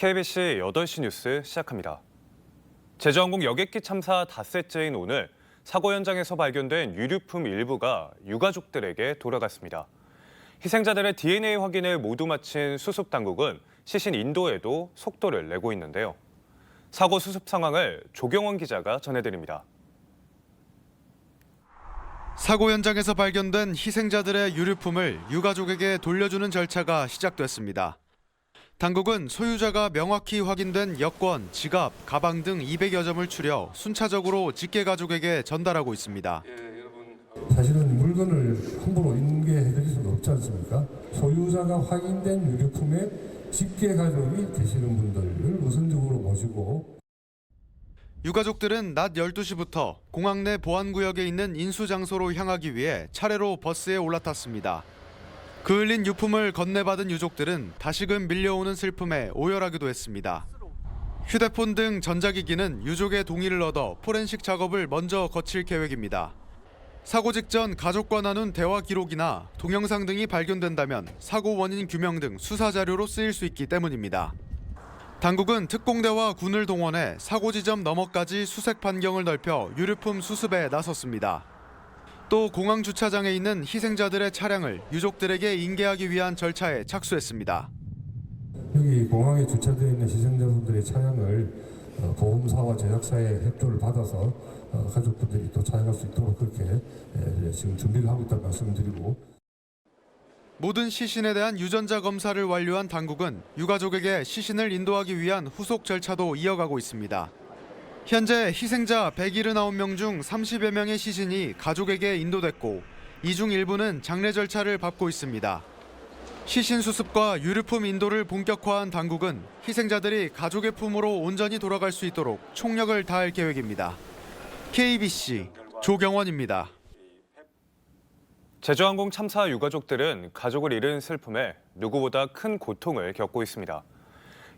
KBC 8시 뉴스 시작합니다. 제주항공 여객기 참사 닷새째인 오늘 사고 현장에서 발견된 유류품 일부가 유가족들에게 돌아갔습니다. 희생자들의 DNA 확인을 모두 마친 수습당국은 시신 인도에도 속도를 내고 있는데요. 사고 수습 상황을 조경원 기자가 전해드립니다. 사고 현장에서 발견된 희생자들의 유류품을 유가족에게 돌려주는 절차가 시작됐습니다. 당국은 소유자가 명확히 확인된 여권, 지갑, 가방 등 200여 점을 추려 순차적으로 직계 가족에게 전달하고 있습니다. 사실은 물건을 함부로 인계해드릴 수는 없지 않습니까? 소유자가 확인된 유류품에 직계 가족이 되시는 분들을 우선적으로 모시고 유가족들은 낮 12시부터 공항 내 보안구역에 있는 인수장소로 향하기 위해 차례로 버스에 올라탔습니다. 그을린 유품을 건네받은 유족들은 다시금 밀려오는 슬픔에 오열하기도 했습니다. 휴대폰 등 전자기기는 유족의 동의를 얻어 포렌식 작업을 먼저 거칠 계획입니다. 사고 직전 가족과 나눈 대화 기록이나 동영상 등이 발견된다면 사고 원인 규명 등 수사 자료로 쓰일 수 있기 때문입니다. 당국은 특공대와 군을 동원해 사고 지점 너머까지 수색 반경을 넓혀 유류품 수습에 나섰습니다. 또 공항 주차장에 있는 희생자들의 차량을 유족들에게 인계하기 위한 절차에 착수했습니다. 여기 공항에 주차되어 있는 희생자분들의 차량을 보험사와 제작사의 협조를 받아서 가족분들이 또 차량할 수 있도록 그렇게 지금 준비를 하고 있다는 말씀을 드리고 모든 시신에 대한 유전자 검사를 완료한 당국은 유가족에게 시신을 인도하기 위한 후속 절차도 이어가고 있습니다. 현재 희생자 179명 중 30여 명의 시신이 가족에게 인도됐고 이 중 일부는 장례 절차를 밟고 있습니다. 시신 수습과 유류품 인도를 본격화한 당국은 희생자들이 가족의 품으로 온전히 돌아갈 수 있도록 총력을 다할 계획입니다. KBC 조경원입니다. 제주항공 참사 유가족들은 가족을 잃은 슬픔에 누구보다 큰 고통을 겪고 있습니다.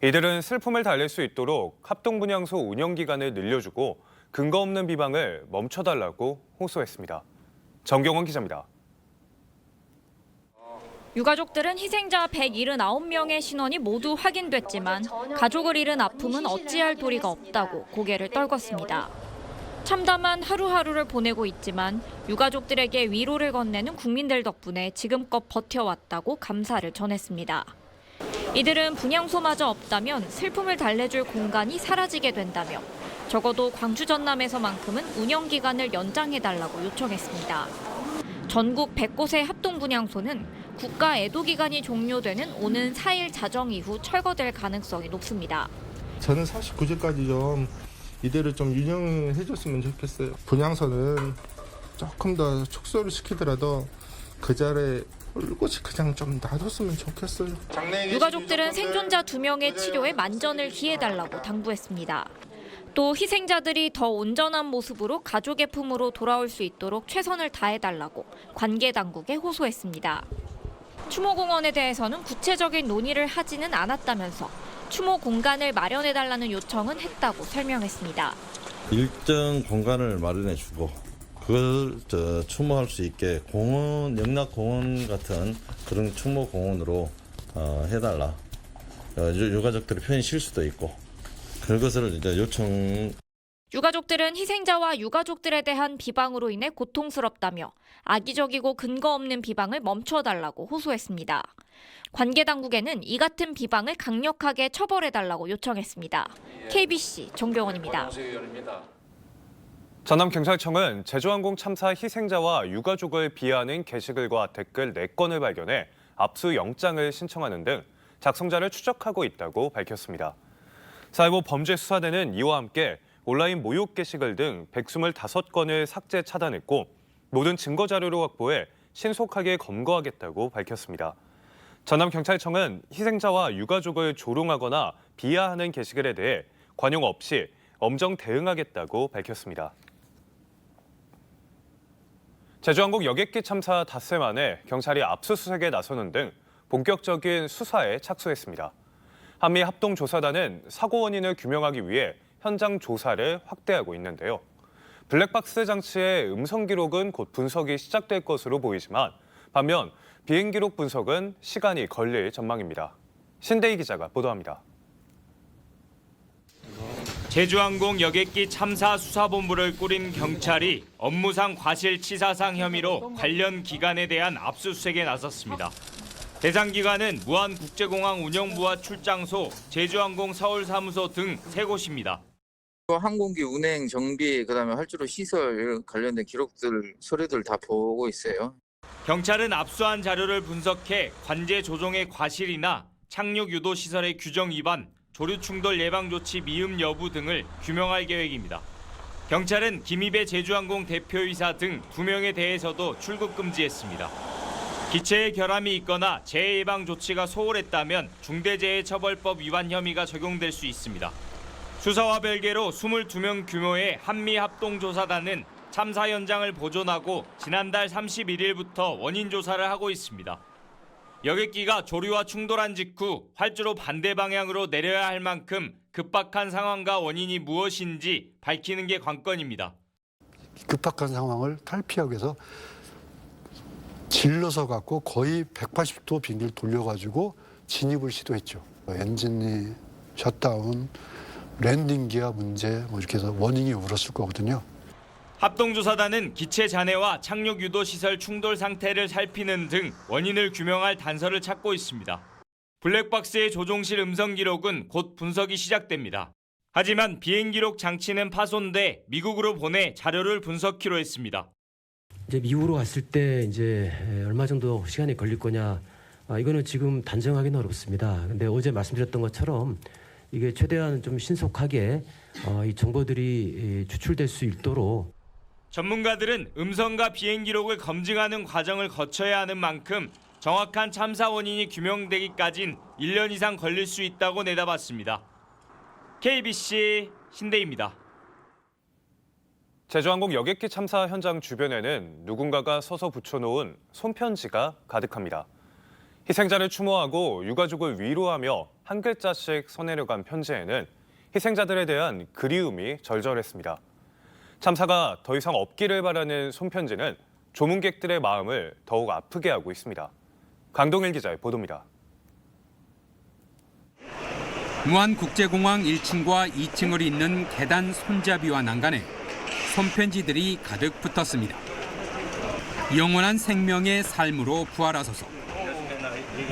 이들은 슬픔을 달랠 수 있도록 합동분향소 운영 기간을 늘려주고 근거 없는 비방을 멈춰달라고 호소했습니다. 정경원 기자입니다. 유가족들은 희생자 179명의 신원이 모두 확인됐지만 가족을 잃은 아픔은 어찌할 도리가 없다고 고개를 떨궜습니다. 참담한 하루하루를 보내고 있지만 유가족들에게 위로를 건네는 국민들 덕분에 지금껏 버텨왔다고 감사를 전했습니다. 이들은 분향소마저 없다면 슬픔을 달래줄 공간이 사라지게 된다며 적어도 광주 전남에서만큼은 운영 기간을 연장해달라고 요청했습니다. 전국 100곳의 합동분향소는 국가 애도 기간이 종료되는 오는 4일 자정 이후 철거될 가능성이 높습니다. 저는 49주까지 좀 이대로 좀 운영해줬으면 좋겠어요. 분향소는 조금 더 축소를 시키더라도 그 자리에 올곧이 그냥 좀 놔뒀으면 좋겠어요. 유가족들은 생존자 2명의 치료에 만전을 기해달라고 당부했습니다. 또 희생자들이 더 온전한 모습으로 가족의 품으로 돌아올 수 있도록 최선을 다해달라고 관계 당국에 호소했습니다. 추모공원에 대해서는 구체적인 논의를 하지는 않았다면서 추모 공간을 마련해달라는 요청은 했다고 설명했습니다. 일정 공간을 마련해주고 그걸 추모할 수 있게 공원, 영락공원 같은 그런 추모 공원으로 해달라. 유가족들이 편히 쉴 수도 있고 그것을 이제 요청. 유가족들은 희생자와 유가족들에 대한 비방으로 인해 고통스럽다며 악의적이고 근거 없는 비방을 멈춰달라고 호소했습니다. 관계 당국에는 이 같은 비방을 강력하게 처벌해달라고 요청했습니다. KBC 정경원입니다. 전남경찰청은 제주항공 참사 희생자와 유가족을 비하하는 게시글과 댓글 4건을 발견해 압수영장을 신청하는 등 작성자를 추적하고 있다고 밝혔습니다. 사회부 범죄수사대는 이와 함께 온라인 모욕 게시글 등 125건을 삭제 차단했고 모든 증거 자료를 확보해 신속하게 검거하겠다고 밝혔습니다. 전남경찰청은 희생자와 유가족을 조롱하거나 비하하는 게시글에 대해 관용 없이 엄정 대응하겠다고 밝혔습니다. 제주항공 여객기 참사 닷새 만에 경찰이 압수수색에 나서는 등 본격적인 수사에 착수했습니다. 한미 합동조사단은 사고 원인을 규명하기 위해 현장 조사를 확대하고 있는데요. 블랙박스 장치의 음성 기록은 곧 분석이 시작될 것으로 보이지만 반면 비행 기록 분석은 시간이 걸릴 전망입니다. 신대희 기자가 보도합니다. 제주항공 여객기 참사 수사본부를 꾸린 경찰이 업무상 과실치사상 혐의로 관련 기관에 대한 압수수색에 나섰습니다. 대상 기관은 무안국제공항 운영부와 출장소, 제주항공 서울사무소 등 3곳입니다. 항공기 운행, 정비, 그다음에 활주로 시설 관련된 기록들, 서류들 다 보고 있어요. 경찰은 압수한 자료를 분석해 관제 조종의 과실이나 착륙 유도 시설의 규정 위반, 조류 충돌 예방 조치 미흡 여부 등을 규명할 계획입니다. 경찰은 김입의 제주항공 대표이사 등 2명에 대해서도 출국 금지했습니다. 기체에 결함이 있거나 재해 예방 조치가 소홀했다면 중대재해처벌법 위반 혐의가 적용될 수 있습니다. 수사와 별개로 22명 규모의 한미합동조사단은 참사 현장을 보존하고 지난달 31일부터 원인 조사를 하고 있습니다. 여객기가 조류와 충돌한 직후 활주로 반대 방향으로 내려야 할 만큼 급박한 상황과 원인이 무엇인지 밝히는 게 관건입니다. 급박한 상황을 탈피하기 위해서 질러서 갖고 거의 180도 빙기를 돌려가지고 진입을 시도했죠. 엔진이 셧다운, 랜딩 기어 문제 이렇게 해서 워닝이 울었을 거거든요. 합동조사단은 기체 잔해와 착륙 유도 시설 충돌 상태를 살피는 등 원인을 규명할 단서를 찾고 있습니다. 블랙박스의 조종실 음성 기록은 곧 분석이 시작됩니다. 하지만 비행 기록 장치는 파손돼 미국으로 보내 자료를 분석키로 했습니다. 이제 미국으로 갔을 때 이제 얼마 정도 시간이 걸릴 거냐, 이거는 지금 단정하기는 어렵습니다. 근데 어제 말씀드렸던 것처럼 이게 최대한 좀 신속하게 이 정보들이 추출될 수 있도록. 전문가들은 음성과 비행 기록을 검증하는 과정을 거쳐야 하는 만큼 정확한 참사 원인이 규명되기까진 1년 이상 걸릴 수 있다고 내다봤습니다. KBC 신대입니다. 제주항공 여객기 참사 현장 주변에는 누군가가 서서 붙여놓은 손편지가 가득합니다. 희생자를 추모하고 유가족을 위로하며 한 글자씩 써내려간 편지에는 희생자들에 대한 그리움이 절절했습니다. 참사가 더 이상 없기를 바라는 손편지는 조문객들의 마음을 더욱 아프게 하고 있습니다. 강동일 기자의 보도입니다. 무안국제공항 1층과 2층을 잇는 계단 손잡이와 난간에 손편지들이 가득 붙었습니다. 영원한 생명의 삶으로 부활하소서.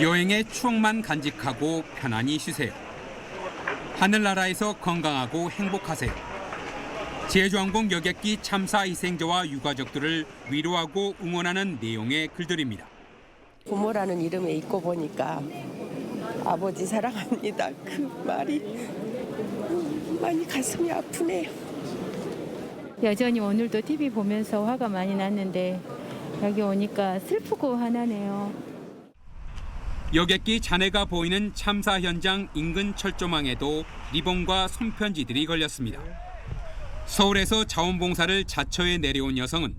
여행의 추억만 간직하고 편안히 쉬세요. 하늘나라에서 건강하고 행복하세요. 제주항공 여객기 참사 희생자와 유가족들을 위로하고 응원하는 내용의 글들입니다. 부모라는 이름에 있고 보니까 아버지 사랑합니다. 그 말이 많이 가슴이 아프네요. 여전히 오늘도 TV 보면서 화가 많이 났는데 여기 오니까 슬프고 화나네요. 여객기 잔해가 보이는 참사 현장 인근 철조망에도 리본과 손편지들이 걸렸습니다. 서울에서 자원봉사를 자처해 내려온 여성은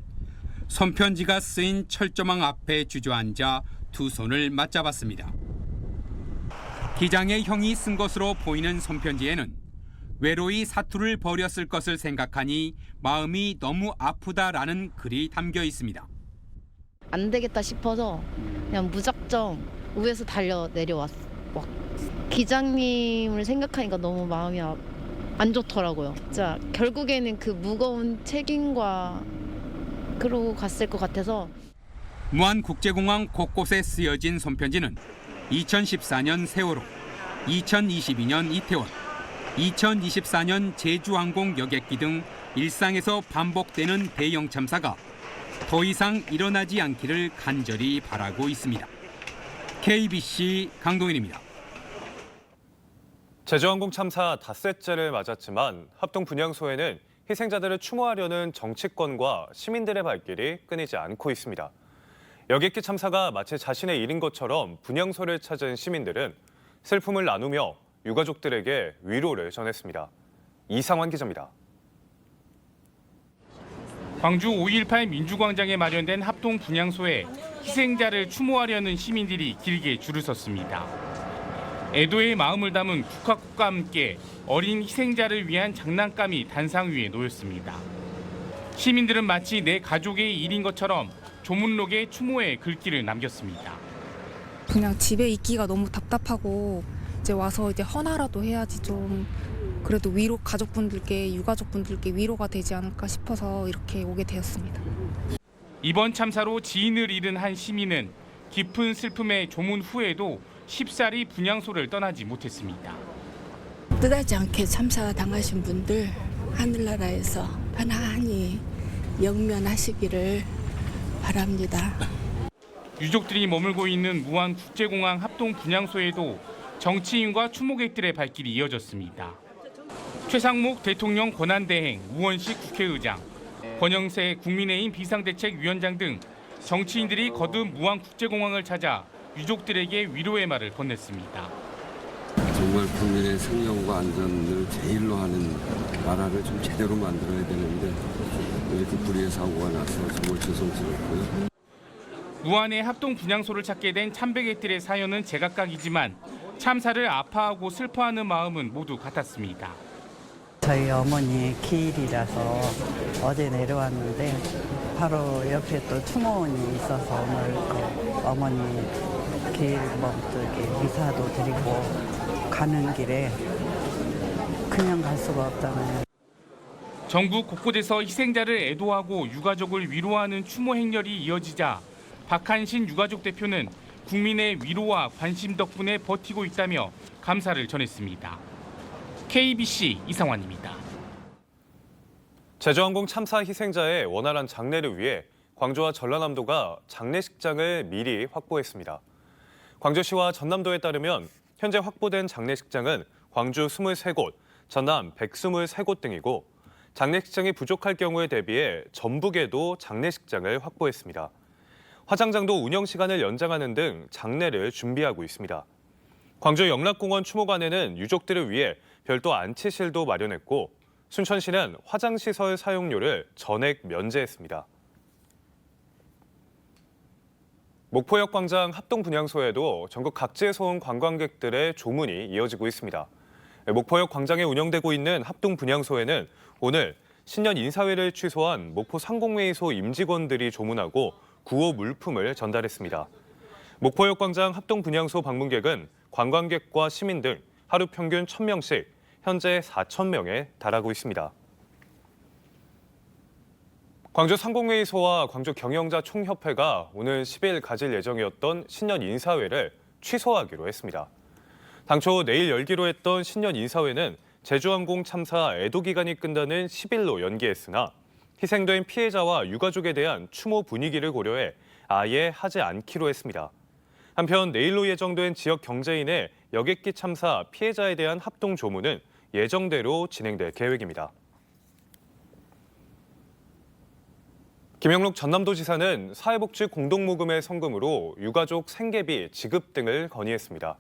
손편지가 쓰인 철조망 앞에 주저앉아 두 손을 맞잡았습니다. 기장의 형이 쓴 것으로 보이는 손편지에는 외로이 사투를 벌였을 것을 생각하니 마음이 너무 아프다라는 글이 담겨 있습니다. 안 되겠다 싶어서 그냥 무작정 위에서 달려 내려왔어. 막 기장님을 생각하니까 너무 마음이 안 좋더라고요. 진짜 결국에는 그 무거운 책임과 그러고 갔을 것 같아서. 무안국제공항 곳곳에 쓰여진 손편지는 2014년 세월호, 2022년 이태원, 2024년 제주항공 여객기 등 일상에서 반복되는 대형 참사가 더 이상 일어나지 않기를 간절히 바라고 있습니다. KBC 강동일입니다. 제주항공 참사 닷새째를 맞았지만 합동분향소에는 희생자들을 추모하려는 정치권과 시민들의 발길이 끊이지 않고 있습니다. 여객기 참사가 마치 자신의 일인 것처럼 분향소를 찾은 시민들은 슬픔을 나누며 유가족들에게 위로를 전했습니다. 이상환 기자입니다. 광주 5.18 민주광장에 마련된 합동분향소에 희생자를 추모하려는 시민들이 길게 줄을 섰습니다. 애도의 마음을 담은 국화꽃과 함께 어린 희생자를 위한 장난감이 단상 위에 놓였습니다. 시민들은 마치 내 가족의 일인 것처럼 조문록에 추모의 글귀를 남겼습니다. 그냥 집에 있기가 너무 답답하고 이제 와서 이제 헌화라도 해야지 좀 그래도 위로 가족분들께 유가족분들께 위로가 되지 않을까 싶어서 이렇게 오게 되었습니다. 이번 참사로 지인을 잃은 한 시민은 깊은 슬픔에 조문 후에도 쉽사리 분향소를 떠나지 못했습니다. 뜻하지 않게 참사 당하신 분들 하늘나라에서 편안히 영면하시기를 바랍니다. 유족들이 머물고 있는 무안국제공항 합동 분향소에도 정치인과 추모객들의 발길이 이어졌습니다. 최상목 대통령 권한대행, 우원식 국회의장, 권영세 국민의힘 비상대책위원장 등 정치인들이 거듭 무안국제공항을 찾아 유족들에게 위로의 말을 건넸습니다. 정말 국민의 생명과 안전을 제일로 하는 나라를 좀 제대로 만들어야 되는데 이렇게 불의의 사고가 나서 정말 죄송스럽고요. 무안의 합동 분향소를 찾게 된 참배객들의 사연은 제각각이지만 참사를 아파하고 슬퍼하는 마음은 모두 같았습니다. 저희 어머니 기일이라서 어제 내려왔는데 바로 옆에 또 추모원이 있어서 오늘 그 어머니 기일 이렇게 미사도 드리고 가는 길에 그냥 갈 수가 없잖아요. 전국 곳곳에서 희생자를 애도하고 유가족을 위로하는 추모 행렬이 이어지자 박한신 유가족 대표는 국민의 위로와 관심 덕분에 버티고 있다며 감사를 전했습니다. KBC 이상환입니다. 제주항공 참사 희생자의 원활한 장례를 위해 광주와 전라남도가 장례식장을 미리 확보했습니다. 광주시와 전남도에 따르면 현재 확보된 장례식장은 광주 23곳, 전남 123곳 등이고 장례식장이 부족할 경우에 대비해 전북에도 장례식장을 확보했습니다. 화장장도 운영 시간을 연장하는 등 장례를 준비하고 있습니다. 광주 영락공원 추모관에는 유족들을 위해 별도 안치실도 마련했고 순천시는 화장시설 사용료를 전액 면제했습니다. 목포역 광장 합동분향소에도 전국 각지에서 온 관광객들의 조문이 이어지고 있습니다. 목포역 광장에 운영되고 있는 합동분향소에는 오늘 신년 인사회를 취소한 목포 상공회의소 임직원들이 조문하고 구호 물품을 전달했습니다. 목포역 광장 합동분향소 방문객은 관광객과 시민 등 하루 평균 1,000명씩 현재 4,000명에 달하고 있습니다. 광주 상공회의소와 광주 경영자 총협회가 오늘 10일 가질 예정이었던 신년 인사회를 취소하기로 했습니다. 당초 내일 열기로 했던 신년 인사회는 제주항공 참사 애도 기간이 끝나는 10일로 연기했으나 희생된 피해자와 유가족에 대한 추모 분위기를 고려해 아예 하지 않기로 했습니다. 한편 내일로 예정된 지역 경제인의 여객기 참사 피해자에 대한 합동 조문은 예정대로 진행될 계획입니다. 김영록 전남도지사는 사회복지 공동모금의 성금으로 유가족 생계비 지급 등을 건의했습니다.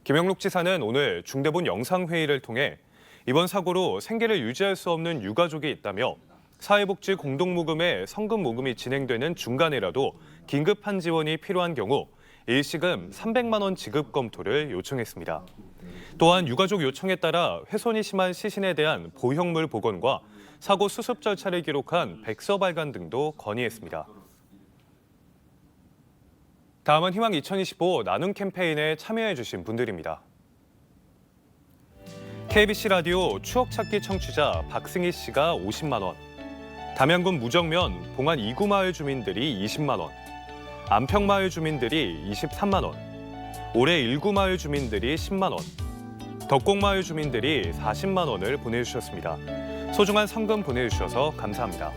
김영록 지사는 오늘 중대본 영상회의를 통해 이번 사고로 생계를 유지할 수 없는 유가족이 있다며 사회복지 공동모금의 성금 모금이 진행되는 중간에라도 긴급한 지원이 필요한 경우 일시금 300만 원 지급 검토를 요청했습니다. 또한 유가족 요청에 따라 훼손이 심한 시신에 대한 보형물 복원과 사고 수습 절차를 기록한 백서 발간 등도 건의했습니다. 다음은 희망 2025 나눔 캠페인에 참여해 주신 분들입니다. KBC 라디오 추억찾기 청취자 박승희 씨가 50만 원, 담양군 무정면 봉안 2구 마을 주민들이 20만 원, 안평마을 주민들이 23만 원, 올해 1구 마을 주민들이 10만 원, 덕곡마을 주민들이 40만 원을 보내주셨습니다. 소중한 성금 보내주셔서 감사합니다.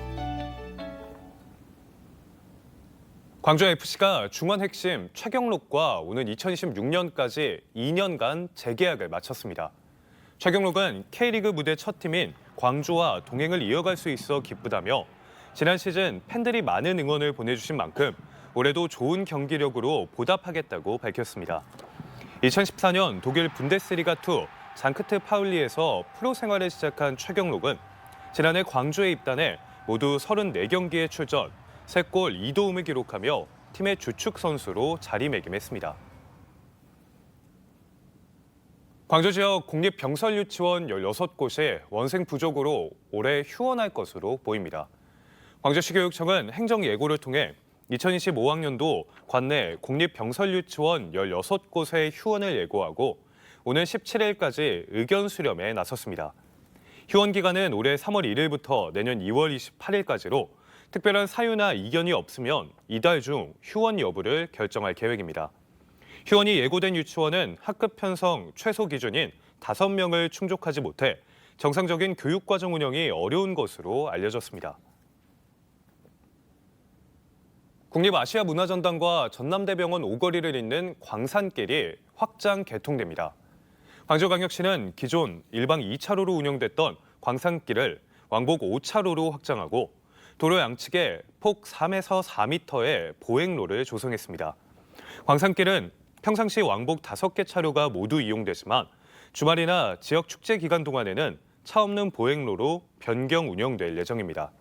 광주FC가 중원 핵심 최경록과 오는 2026년까지 2년간 재계약을 마쳤습니다. 최경록은 K리그 무대 첫 팀인 광주와 동행을 이어갈 수 있어 기쁘다며 지난 시즌 팬들이 많은 응원을 보내주신 만큼 올해도 좋은 경기력으로 보답하겠다고 밝혔습니다. 2014년 독일 분데스리가2 잔크트 파울리에서 프로 생활을 시작한 최경록은 지난해 광주에 입단해 모두 34경기에 출전, 3골 2도움을 기록하며 팀의 주축 선수로 자리매김했습니다. 광주 지역 공립병설유치원 16곳이 원생 부족으로 올해 휴원할 것으로 보입니다. 광주시 교육청은 행정예고를 통해 2025학년도 관내 공립병설유치원 16곳의 휴원을 예고하고 오늘 17일까지 의견 수렴에 나섰습니다. 휴원 기간은 올해 3월 1일부터 내년 2월 28일까지로 특별한 사유나 이견이 없으면 이달 중 휴원 여부를 결정할 계획입니다. 휴원이 예고된 유치원은 학급 편성 최소 기준인 5명을 충족하지 못해 정상적인 교육과정 운영이 어려운 것으로 알려졌습니다. 국립아시아문화전당과 전남대병원 오거리를 잇는 광산길이 확장 개통됩니다. 광주광역시는 기존 일방 2차로로 운영됐던 광산길을 왕복 5차로로 확장하고 도로 양측에 폭 3에서 4m의 보행로를 조성했습니다. 광산길은 평상시 왕복 5개 차로가 모두 이용되지만 주말이나 지역 축제 기간 동안에는 차 없는 보행로로 변경 운영될 예정입니다.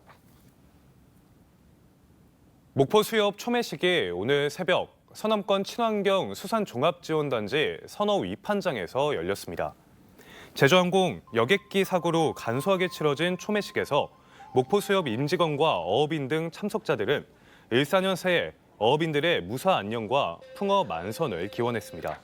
목포 수협 초매식이 오늘 새벽 서남권 친환경 수산종합지원단지 선어 위판장에서 열렸습니다. 제주항공 여객기 사고로 간소하게 치러진 초매식에서 목포 수협 임직원과 어업인 등 참석자들은 일사년 새해 어업인들의 무사 안녕과 풍어 만선을 기원했습니다.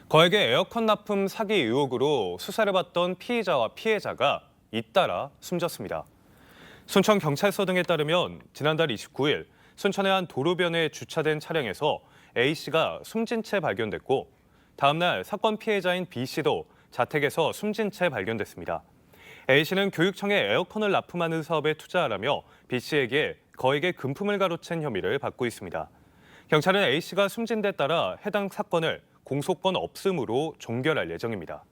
거액의 에어컨 납품 사기 의혹으로 수사를 받던 피의자와 피해자가 잇따라 숨졌습니다. 순천경찰서 등에 따르면 지난달 29일 순천의 한 도로변에 주차된 차량에서 A씨가 숨진 채 발견됐고 다음 날 사건 피해자인 B씨도 자택에서 숨진 채 발견됐습니다. A씨는 교육청에 에어컨을 납품하는 사업에 투자하라며 B씨에게 거액의 금품을 가로챈 혐의를 받고 있습니다. 경찰은 A씨가 숨진 데 따라 해당 사건을 공소권 없음으로 종결할 예정입니다.